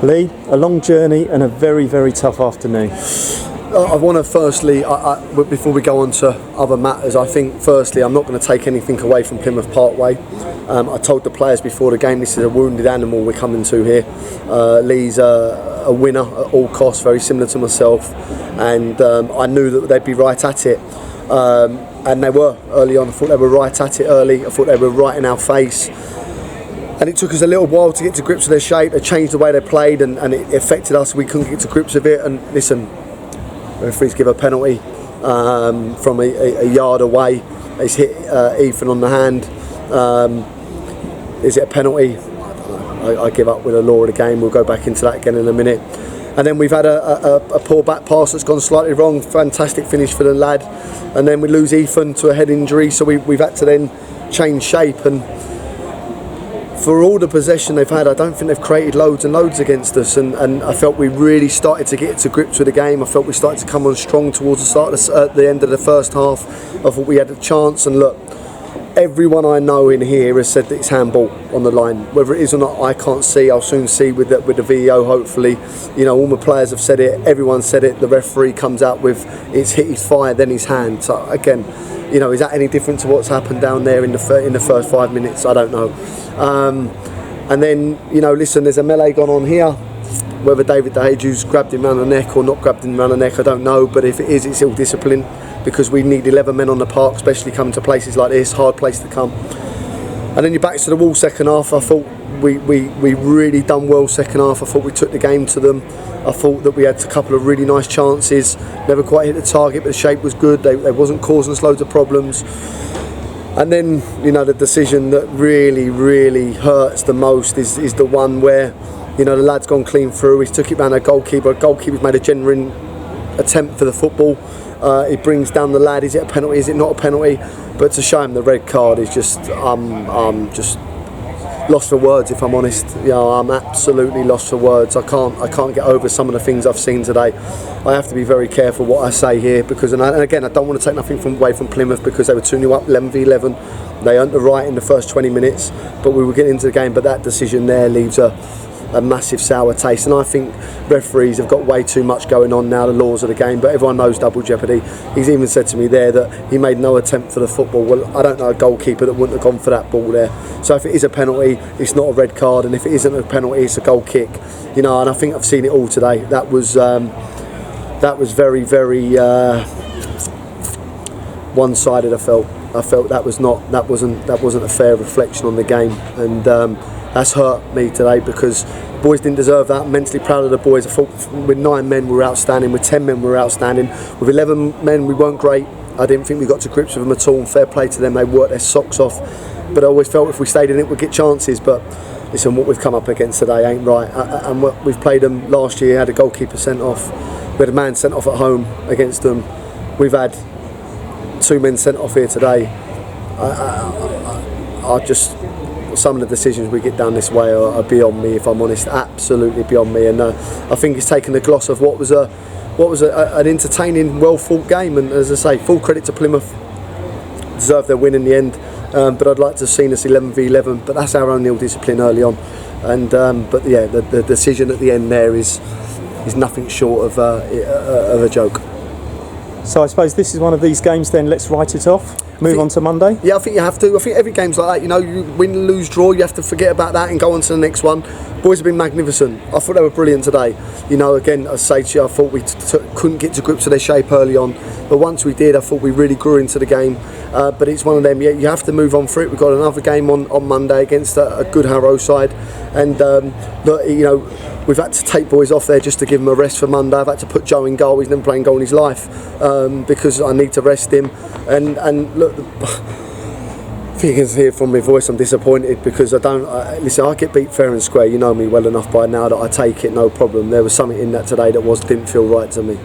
Lee, a long journey and a very, very tough afternoon. I want to firstly, before we go on to other matters, I think firstly I'm not going to take anything away from Plymouth Parkway. I told the players before the game, this is a wounded animal we're coming to here. Lee's a winner at all costs, very similar to myself, and I knew that they'd be right at it. And they were early on. I thought they were right at it early. I thought they were right in our face. And it took us a little while to get to grips with their shape. They changed the way they played, and it affected us. We couldn't get to grips with it. And listen, referees give a penalty from a yard away. He's hit Ethan on the hand. Is it a penalty? I don't know. I give up with the law of the game. We'll go back into that again in a minute. And then we've had a poor back pass that's gone slightly wrong. Fantastic finish for the lad. And then we lose Ethan to a head injury, so we've had to then change shape. And for all the possession they've had, I don't think they've created loads and loads against us, and I felt we really started to get to grips with the game. I felt we started to come on strong towards the start at the end of the first half. I thought we had a chance, and look, everyone I know in here has said that it's handball on the line. Whether it is or not, I can't see. I'll soon see with the VEO, hopefully. You know, all my players have said it, everyone said it. The referee comes out with it's hit his thigh, then his hand. So again, you know, is that any different to what's happened down there in the first 5 minutes? I don't know. And then, you know, listen, there's a melee gone on here. Whether Diedhiou's grabbed him around the neck or not grabbed him around the neck, I don't know. But if it is, it's ill discipline, because we need 11 men on the park, especially coming to places like this, hard place to come. And then you're back to the wall second half. I thought we really done well second half. I thought we took the game to them. I thought that we had a couple of really nice chances, never quite hit the target, but the shape was good. They wasn't causing us loads of problems. And then, you know, the decision that really hurts the most is the one where, you know, the lad's gone clean through. He's took it round a goalkeeper. A goalkeeper's made a genuine attempt for the football. He brings down the lad. Is it a penalty? Is it not a penalty? But to show him the red card is just just lost for words, if I'm honest. You know, I'm absolutely lost for words. I can't get over some of the things I've seen today. I have to be very careful what I say here, because, and again, I don't want to take nothing away from Plymouth, because they were 2-0 up, 11v11. They earned the right in the first 20 minutes, but we were getting into the game. But that decision there leaves a massive sour taste, and I think referees have got way too much going on now, the laws of the game. But everyone knows double jeopardy. He's even said to me there that he made no attempt for the football. Well, I don't know a goalkeeper that wouldn't have gone for that ball there. So if it is a penalty, it's not a red card, and if it isn't a penalty, it's a goal kick. You know, and I think I've seen it all today. That was very one-sided. I felt that wasn't a fair reflection on the game, and that's hurt me today, because the boys didn't deserve that. I'm mentally proud of the boys. I thought with 9 men we were outstanding, with 10 men we were outstanding, with 11 men we weren't great. I didn't think we got to grips with them at all, and fair play to them, they worked their socks off. But I always felt if we stayed in it we'd get chances. But listen, what we've come up against today ain't right. And we've played them last year, had a goalkeeper sent off, we had a man sent off at home against them. We've had 2 men sent off here today. I just, some of the decisions we get down this way are beyond me, if I'm honest, absolutely beyond me. And I think it's taken the gloss of what was an entertaining, well fought game. And as I say, full credit to Plymouth, deserved their win in the end. But I'd like to have seen us 11v11. But that's our own ill discipline early on. And but yeah, the decision at the end there is nothing short of a joke. So I suppose this is one of these games then, let's write it off, move on to Monday? Yeah, I think you have to. I think every game's like that, you know, you win, lose, draw, you have to forget about that and go on to the next one. Boys have been magnificent. I thought they were brilliant today. You know, again, I say to you, I thought we couldn't get to grips with their shape early on, but once we did, I thought we really grew into the game. But it's one of them, yeah, you have to move on for it. We've got another game on Monday against a good Harrow side, and you know, we've had to take boys off there just to give them a rest for Monday. I've had to put Joe in goal. He's never playing goal in his life, because I need to rest him. And look, if you can hear from my voice, I'm disappointed, because listen, I get beat fair and square. You know me well enough by now that I take it no problem. There was something in that today that didn't feel right to me.